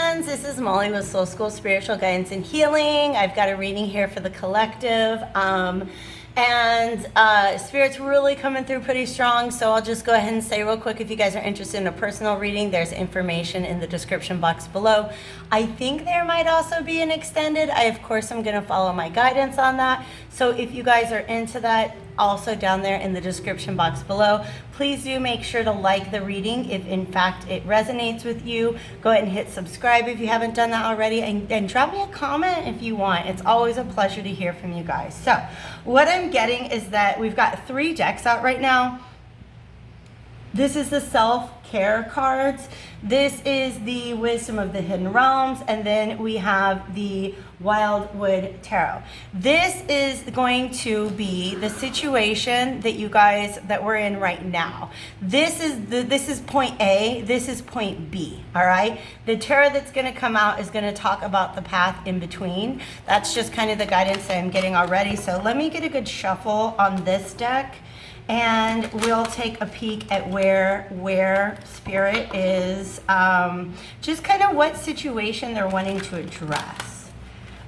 friends, this is Molly with Soul School Spiritual Guidance and Healing. I've got a reading here for the collective. Spirit's really coming through pretty strong, so I'll just go ahead and say real quick, if you guys are interested in a personal reading, there's information in the description box below. I think there might also be an extended. Of course, I'm going to follow my guidance on that. So if you guys are into that, also down there in the description box below, please do make sure to like the reading if in fact it resonates with you. Go ahead and hit subscribe if you haven't done that already, and drop me a comment if you want. It's always a pleasure to hear from you guys. So what I'm getting is that we've got 3 decks out right now. This is the self-care cards. This is the wisdom of the hidden realms. And then we have the Wildwood Tarot. This is going to be the situation that you guys that we're in right now. This is point A, this is point B, all right? The tarot that's going to come out is going to talk about the path in between. That's just kind of the guidance that I'm getting already. So let me get a good shuffle on this deck, and we'll take a peek at where Spirit is, just kind of what situation they're wanting to address.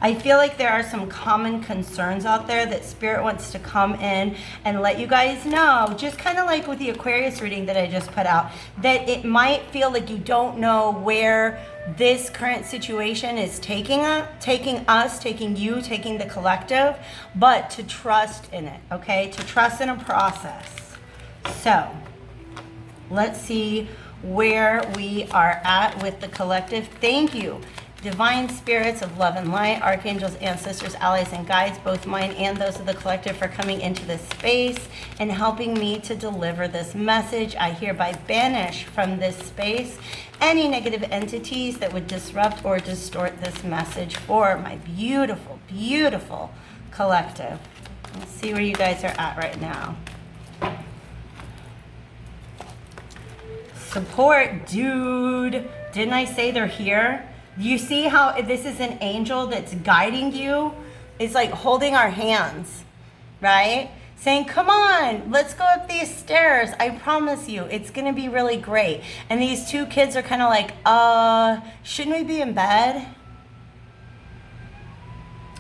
I feel like there are some common concerns out there that Spirit wants to come in and let you guys know, just kind of like with the Aquarius reading that I just put out, that it might feel like you don't know where this current situation is taking you, taking the collective, but to trust in it, okay? To trust in a process. So let's see where we are at with the collective. Thank you, divine spirits of love and light, archangels, ancestors, allies, and guides, both mine and those of the collective, for coming into this space and helping me to deliver this message. I hereby banish from this space any negative entities that would disrupt or distort this message for my beautiful, beautiful collective. Let's see where you guys are at right now. Support, dude. Didn't I say they're here? You see how this is an angel that's guiding you? It's like holding our hands, right? Saying, come on, let's go up these stairs. I promise you, it's going to be really great. And these 2 kids are kind of like, shouldn't we be in bed?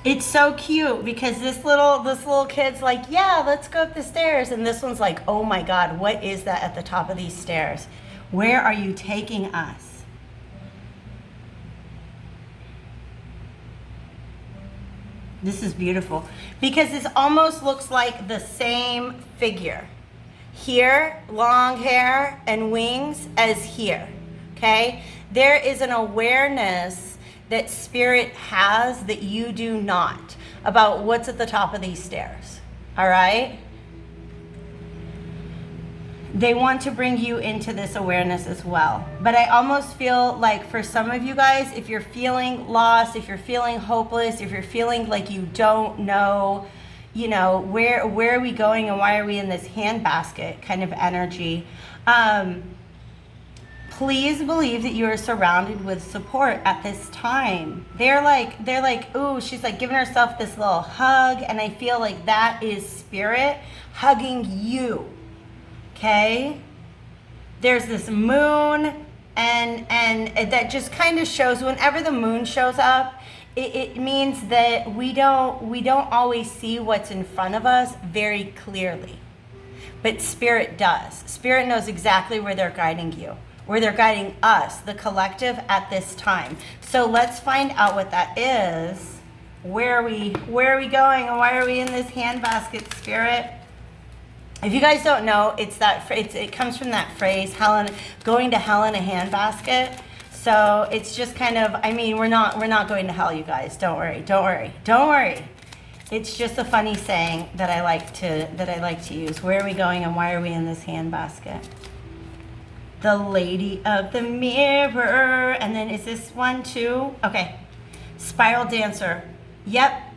It's so cute because this little kid's like, yeah, let's go up the stairs. And this one's like, oh my God, what is that at the top of these stairs? Where are you taking us? This is beautiful because this almost looks like the same figure. Here, long hair and wings, as here, okay? There is an awareness that Spirit has that you do not, about what's at the top of these stairs, all right? They want to bring you into this awareness as well. But I almost feel like for some of you guys, if you're feeling lost, if you're feeling hopeless, if you're feeling like you don't know, you know, where are we going and why are we in this handbasket kind of energy, please believe that you are surrounded with support at this time. They're like, ooh, she's like giving herself this little hug, and I feel like that is Spirit hugging you. Okay, there's this moon, and that just kind of shows, whenever the moon shows up, it means that we don't always see what's in front of us very clearly, but Spirit does. Spirit knows exactly where they're guiding you, where they're guiding us, the collective, at this time. So let's find out what that is. Where are we going, and why are we in this handbasket, Spirit? If you guys don't know, it comes from that phrase, going to hell in a handbasket. So it's just kind of, I mean, we're not going to hell, you guys. Don't worry. It's just a funny saying that I like to use. Where are we going, and why are we in this handbasket? The Lady of the Mirror. And then is this one too? Okay. Spiral Dancer. Yep.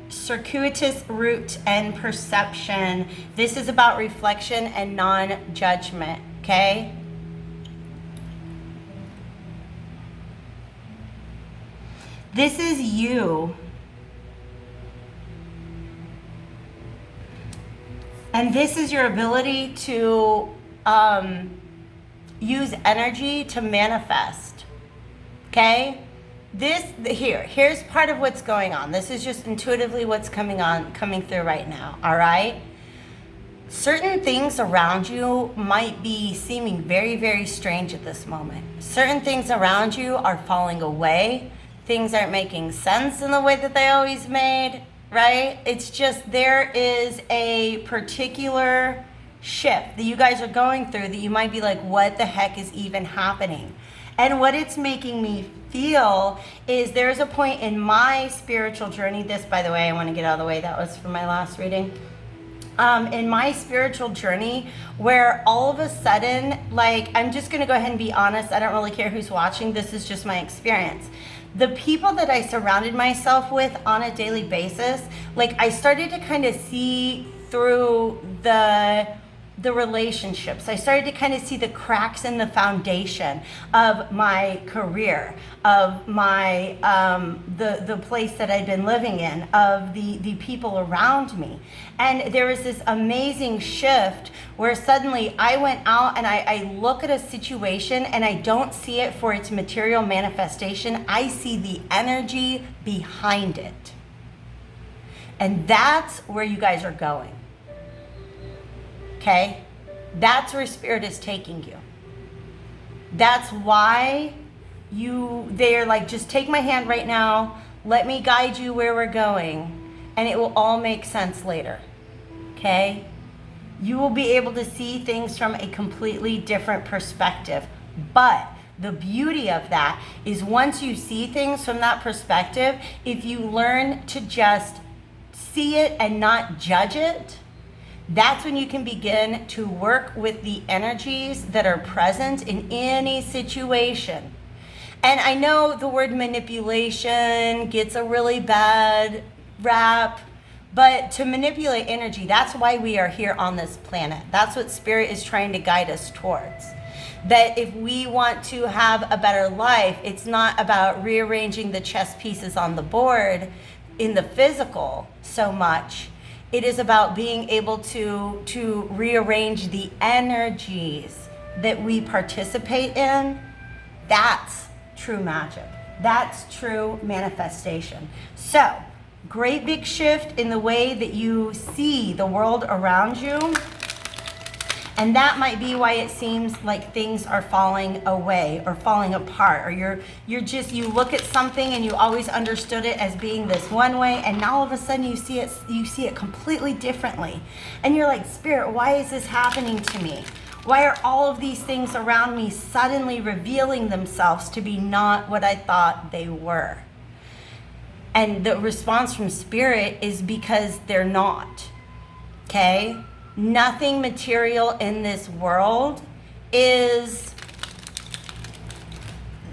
Circuitous route and perception. This is about reflection and non-judgment, okay? This is you. And this is your ability to use energy to manifest. Okay? Here's part of what's going on. This is just intuitively what's coming through right now, all right? Certain things around you might be seeming very, very strange at this moment. Certain things around you are falling away. Things aren't making sense in the way that they always made, right? It's just there is a particular shift that you guys are going through that you might be like, what the heck is even happening? And what it's making me feel is there's a point in my spiritual journey. This, by the way, I want to get out of the way. That was from my last reading. In my spiritual journey, where all of a sudden, like, I'm just going to go ahead and be honest. I don't really care who's watching. This is just my experience. The people that I surrounded myself with on a daily basis, like, I started to kind of see through the relationships. I started to kind of see the cracks in the foundation of my career, of my the place that I'd been living in, of the people around me. And there was this amazing shift where suddenly I went out and I look at a situation and I don't see it for its material manifestation. I see the energy behind it. And that's where you guys are going. Okay? That's where Spirit is taking you. That's why they're like, just take my hand right now. Let me guide you where we're going. And it will all make sense later. Okay? You will be able to see things from a completely different perspective. But the beauty of that is once you see things from that perspective, if you learn to just see it and not judge it, that's when you can begin to work with the energies that are present in any situation. And I know the word manipulation gets a really bad rap, but to manipulate energy, that's why we are here on this planet. That's what Spirit is trying to guide us towards. That if we want to have a better life, it's not about rearranging the chess pieces on the board in the physical so much. It is about being able to rearrange the energies that we participate in. That's true magic. That's true manifestation. So, great big shift in the way that you see the world around you. And that might be why it seems like things are falling away or falling apart, or you look at something and you always understood it as being this one way, and now all of a sudden you see it completely differently. And you're like, Spirit, why is this happening to me? Why are all of these things around me suddenly revealing themselves to be not what I thought they were? And the response from Spirit is because they're not. Okay? Nothing material in this world is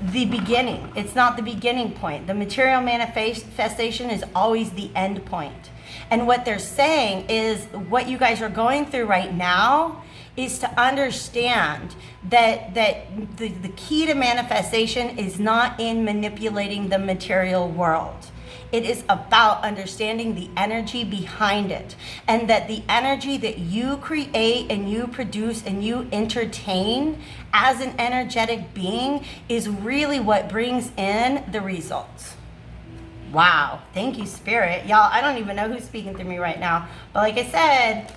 the beginning. It's not the beginning point. The material manifestation is always the end point. And what they're saying is what you guys are going through right now is to understand that the key to manifestation is not in manipulating the material world. It is about understanding the energy behind it, and that the energy that you create and you produce and you entertain as an energetic being is really what brings in the results. Wow. Thank you, Spirit. Y'all, I don't even know who's speaking through me right now. But like I said,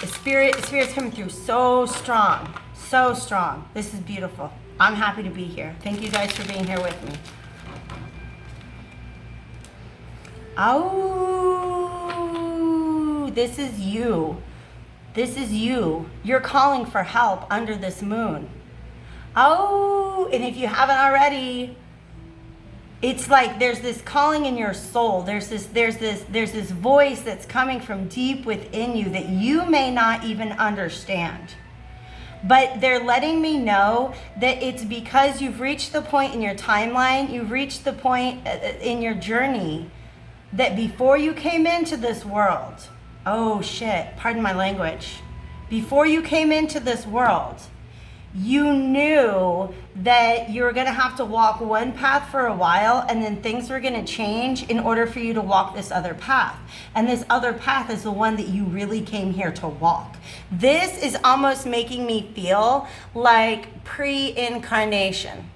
the Spirit's coming through so strong. So strong. This is beautiful. I'm happy to be here. Thank you guys for being here with me. Oh, this is you. This is you. You're calling for help under this moon. Oh, and if you haven't already, it's like there's this calling in your soul. There's this voice that's coming from deep within you that you may not even understand. But they're letting me know that it's because you've reached the point in your timeline, you've reached the point in your journey that before you came into this world, oh shit, pardon my language, before you came into this world, you knew that you were going to have to walk one path for a while, and then things were going to change in order for you to walk this other path. And this other path is the one that you really came here to walk. This is almost making me feel like pre-incarnation.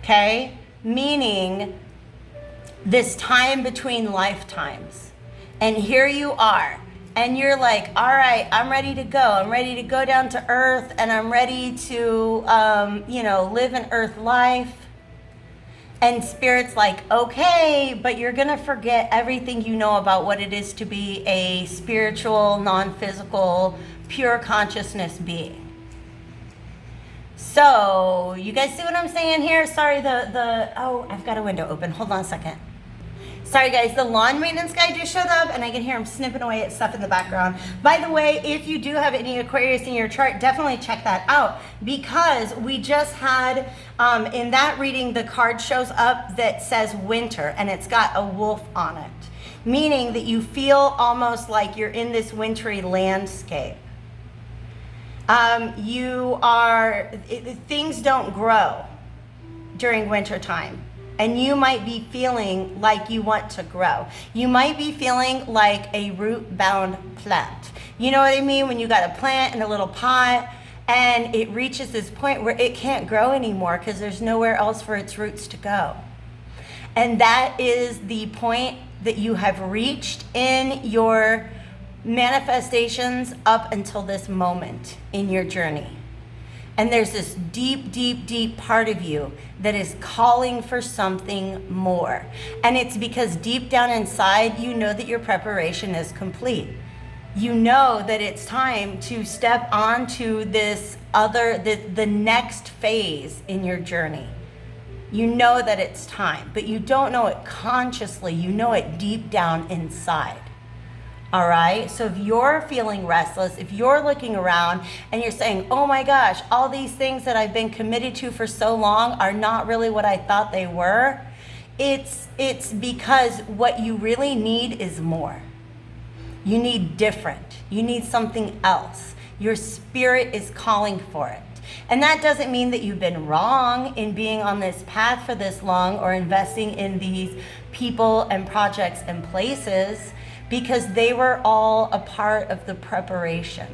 okay? Meaning this time between lifetimes. And here you are. And you're like, all right, I'm ready to go. I'm ready to go down to earth, and I'm ready to, live an earth life. And Spirit's like, okay, but you're going to forget everything you know about what it is to be a spiritual, non-physical, pure consciousness being. So, you guys see what I'm saying here? Sorry, I've got a window open. Hold on a second. Sorry guys, the lawn maintenance guy just showed up and I can hear him snipping away at stuff in the background. By the way, if you do have any Aquarius in your chart, definitely check that out, because we just had, in that reading, the card shows up that says winter and it's got a wolf on it, meaning that you feel almost like you're in this wintry landscape. Things don't grow during winter time. And you might be feeling like you want to grow. You might be feeling like a root-bound plant. You know what I mean? When you got a plant in a little pot and it reaches this point where it can't grow anymore because there's nowhere else for its roots to go. And that is the point that you have reached in your manifestations up until this moment in your journey. And there's this deep, deep, deep part of you that is calling for something more. And it's because deep down inside, you know that your preparation is complete. You know that it's time to step onto this the next phase in your journey. You know that it's time, but you don't know it consciously. You know it deep down inside. All right, so if you're feeling restless, if you're looking around and you're saying, oh my gosh, all these things that I've been committed to for so long are not really what I thought they were, it's because what you really need is more. You need different. You need something else. Your spirit is calling for it. And that doesn't mean that you've been wrong in being on this path for this long or investing in these people and projects and places, because they were all a part of the preparation.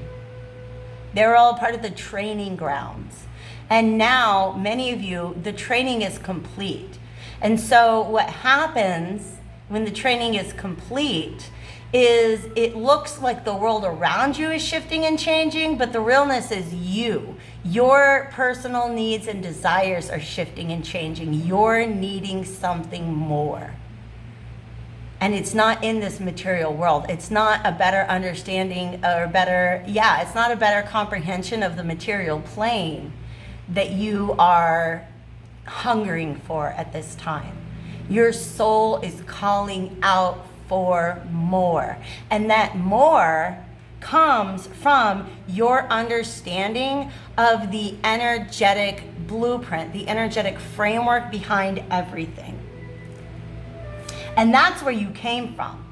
They were all a part of the training grounds. And now, many of you, the training is complete. And so what happens when the training is complete is it looks like the world around you is shifting and changing, but the realness is you. Your personal needs and desires are shifting and changing. You're needing something more. And it's not in this material world. It's not a better understanding or it's not a better comprehension of the material plane that you are hungering for at this time. Your soul is calling out for more. And that more comes from your understanding of the energetic blueprint, the energetic framework behind everything. And that's where you came from.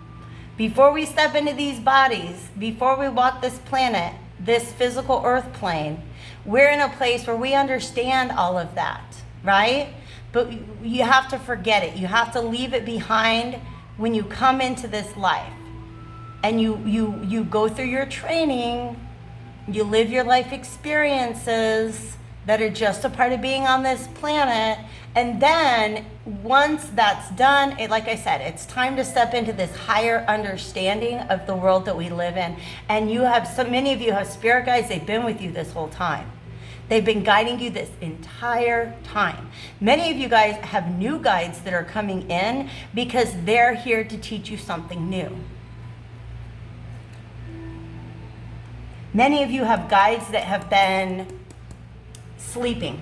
Before we step into these bodies, before we walk this planet, this physical earth plane, we're in a place where we understand all of that, right? But you have to forget it. You have to leave it behind when you come into this life. And you go through your training, you live your life experiences that are just a part of being on this planet. And then once that's done, like I said, it's time to step into this higher understanding of the world that we live in. And many of you have spirit guides, they've been with you this whole time. They've been guiding you this entire time. Many of you guys have new guides that are coming in because they're here to teach you something new. Many of you have guides that have been sleeping.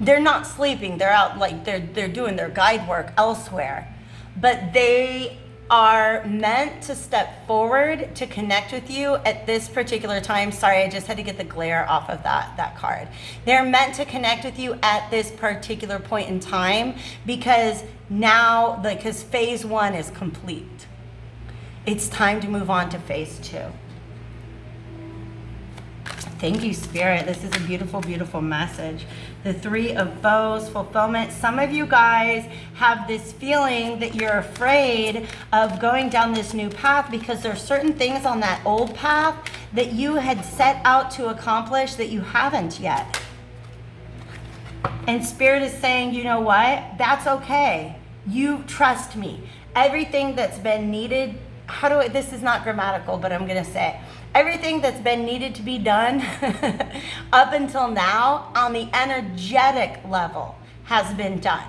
They're not sleeping, they're out, like they're doing their guide work elsewhere. But they are meant to step forward to connect with you at this particular time. Sorry, I just had to get the glare off of that card. They're meant to connect with you at this particular point in time because now, because phase 1 is complete. It's time to move on to phase 2. Thank you, Spirit. This is a beautiful, beautiful message. The 3 of Bows, fulfillment. Some of you guys have this feeling that you're afraid of going down this new path because there are certain things on that old path that you had set out to accomplish that you haven't yet. And Spirit is saying, you know what? That's okay. You trust me. Everything that's been needed, this is not grammatical, but I'm going to say it. Everything that's been needed to be done up until now on the energetic level has been done.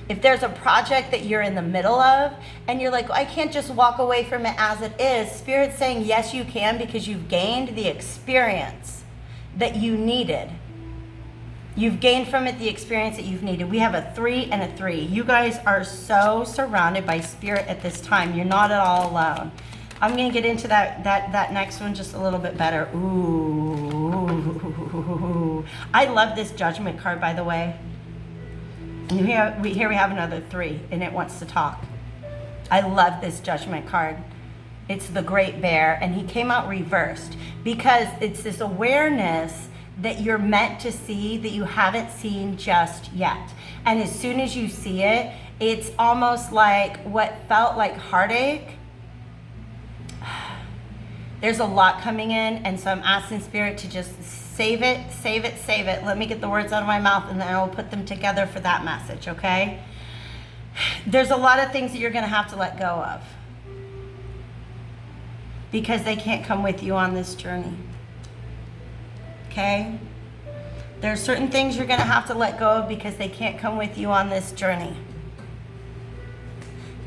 If there's a project that you're in the middle of and you're like, I can't just walk away from it as it is, Spirit's saying, yes, you can, because you've gained the experience that you needed. You've gained from it the experience that you've needed. We have a 3 and a 3. You guys are so surrounded by Spirit at this time. You're not at all alone. I'm going to get into that next one just a little bit better. Ooh. I love this Judgment card, by the way. And here we have another 3, and it wants to talk. I love this Judgment card. It's the Great Bear, and he came out reversed because it's this awareness that you're meant to see that you haven't seen just yet. And as soon as you see it, it's almost like what felt like heartache. There's a lot coming in, and so I'm asking Spirit to just save it. Let me get the words out of my mouth, and then I will put them together for that message, okay? There's a lot of things that you're going to have to let go of because they can't come with you on this journey, okay? There's certain things you're going to have to let go of because they can't come with you on this journey.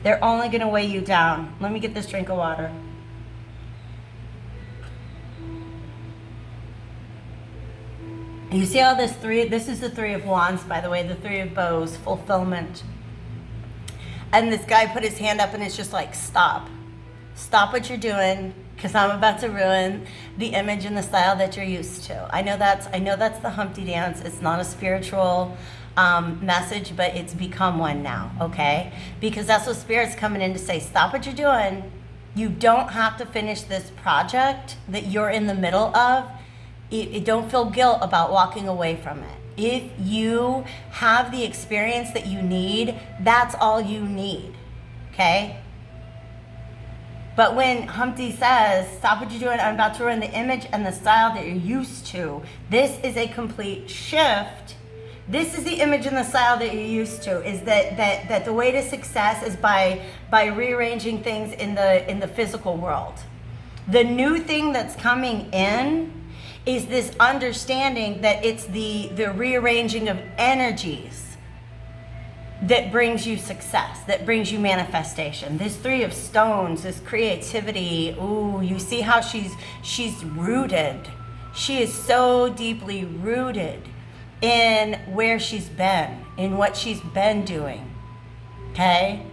They're only going to weigh you down. Let me get this drink of water. You see how this 3, this is the 3 of Wands, by the way, the 3 of Bows, fulfillment. And this guy put his hand up and it's just like, stop. Stop what you're doing, because I'm about to ruin the image and the style that you're used to. I know that's the Humpty Dance. It's not a spiritual message, but it's become one now, okay? Because that's what Spirit's coming in to say. Stop what you're doing. You don't have to finish this project that you're in the middle of. Don't feel guilt about walking away from it. If you have the experience that you need, that's all you need, okay? But when Humpty says, stop what you're doing, I'm about to ruin the image and the style that you're used to, this is a complete shift. This is the image and the style that you're used to, is that the way to success is by rearranging things in the physical world. The new thing that's coming in is this understanding that it's the rearranging of energies that brings you success, that brings you manifestation. This 3 of Stones, this creativity, ooh, you see how she's rooted. She is so deeply rooted in where she's been, in what she's been doing, okay?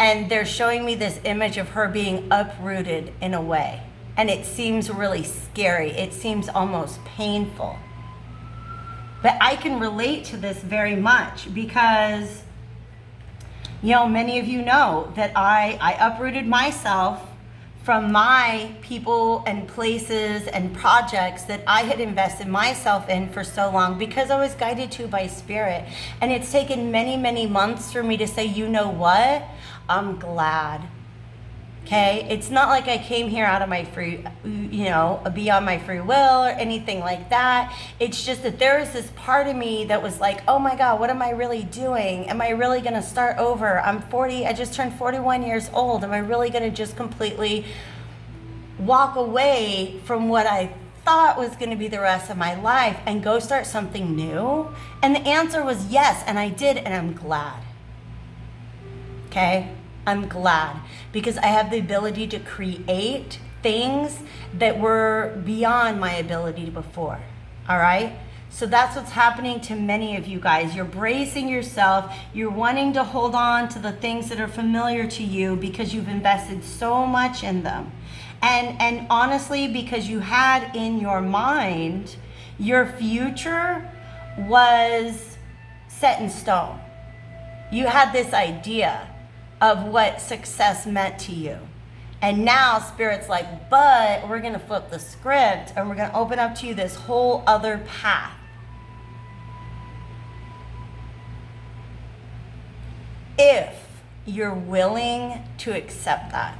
And they're showing me this image of her being uprooted in a way. And it seems really scary. It seems almost painful. But I can relate to this very much because, you know, many of you know that I uprooted myself from my people and places and projects that I had invested myself in for so long because I was guided to by Spirit. And it's taken many, many months for me to say, you know what? I'm glad. Okay, it's not like I came here out of my free, beyond my free will or anything like that. It's just that there was this part of me that was like, oh my God, what am I really doing? Am I really going to start over? I'm 40, I just turned 41 years old. Am I really going to just completely walk away from what I thought was going to be the rest of my life and go start something new? And the answer was yes, and I did, and I'm glad. Okay? I'm glad because I have the ability to create things that were beyond my ability before. All right? So that's what's happening to many of you guys. You're bracing yourself. You're wanting to hold on to the things that are familiar to you because you've invested so much in them. And honestly, because you had in your mind your future was set in stone. You had this idea of what success meant to you. And now Spirit's like, but we're gonna flip the script and we're gonna open up to you this whole other path. If you're willing to accept that,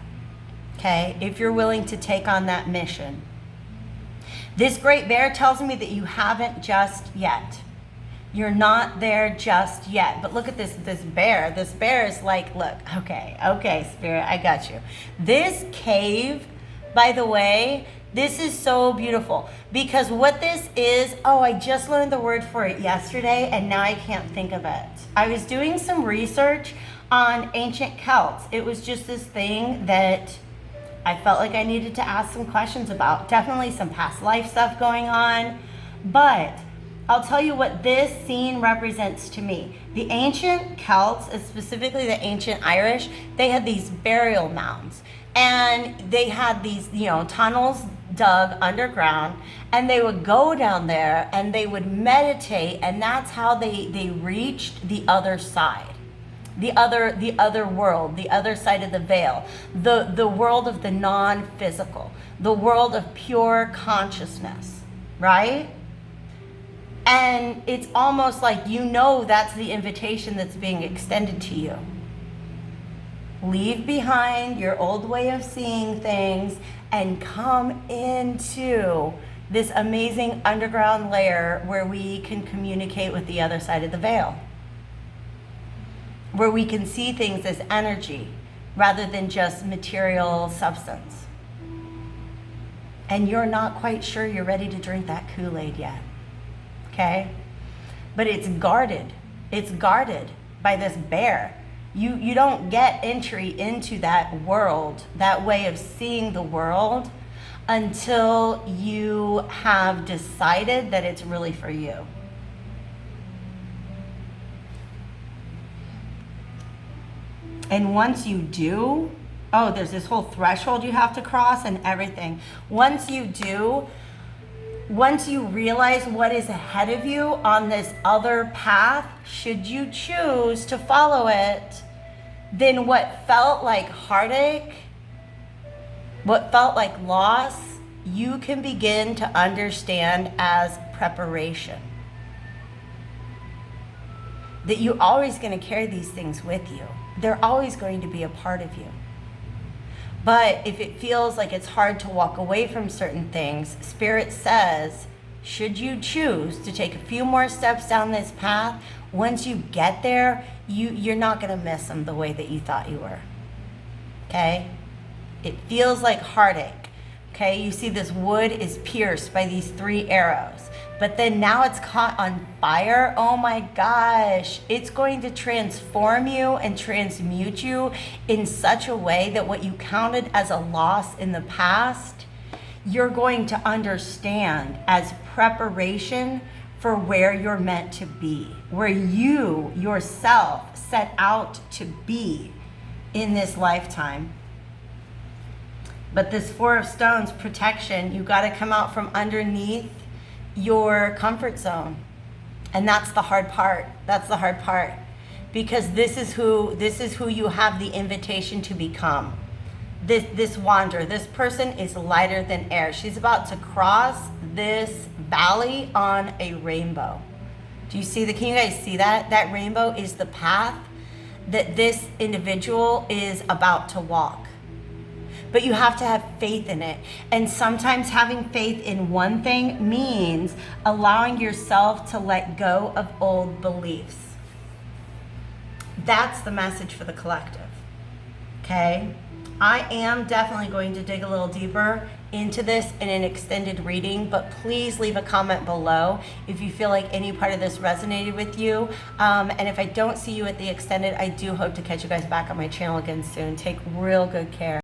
okay? If you're willing to take on that mission. This Great Bear tells me that you haven't just yet. You're not there just yet. But look at this bear. This bear is like, look, okay, Spirit, I got you. This cave, by the way, this is so beautiful because what this is, I just learned the word for it yesterday and now I can't think of it. I was doing some research on ancient Celts. It was just this thing that I felt like I needed to ask some questions about. Definitely some past life stuff going on, but I'll tell you what this scene represents to me. The ancient Celts, specifically the ancient Irish, they had these burial mounds. And they had these, tunnels dug underground. And they would go down there and they would meditate. And that's how they reached the other side. The other world, the other side of the veil. The world of the non-physical. The world of pure consciousness. Right? And it's almost like that's the invitation that's being extended to you. Leave behind your old way of seeing things and come into this amazing underground layer where we can communicate with the other side of the veil. Where we can see things as energy rather than just material substance. And you're not quite sure you're ready to drink that Kool-Aid yet. Okay? But it's guarded. It's guarded by this bear. You don't get entry into that world, that way of seeing the world, until you have decided that it's really for you. And once you do, there's this whole threshold you have to cross and everything. Once you do, once you realize what is ahead of you on this other path, should you choose to follow it, then what felt like heartache, what felt like loss, you can begin to understand as preparation. That you're always going to carry these things with you. They're always going to be a part of you. But if it feels like it's hard to walk away from certain things, Spirit says, should you choose to take a few more steps down this path, once you get there, you're not going to miss them the way that you thought you were. Okay? It feels like heartache. Okay? You see this wood is pierced by these 3 arrows. But then now it's caught on fire. Oh my gosh. It's going to transform you and transmute you in such a way that what you counted as a loss in the past, you're going to understand as preparation for where you're meant to be, where you yourself set out to be in this lifetime. But this 4 of Stones protection, you got to come out from underneath your comfort zone. And that's the hard part. That's the hard part. Because this is who you have the invitation to become. This wanderer, this person is lighter than air. She's about to cross this valley on a rainbow. Can you guys see that? That rainbow is the path that this individual is about to walk. But you have to have faith in it. And sometimes having faith in one thing means allowing yourself to let go of old beliefs. That's the message for the collective. Okay? I am definitely going to dig a little deeper into this in an extended reading, but please leave a comment below if you feel like any part of this resonated with you. And if I don't see you at the extended, I do hope to catch you guys back on my channel again soon. Take real good care.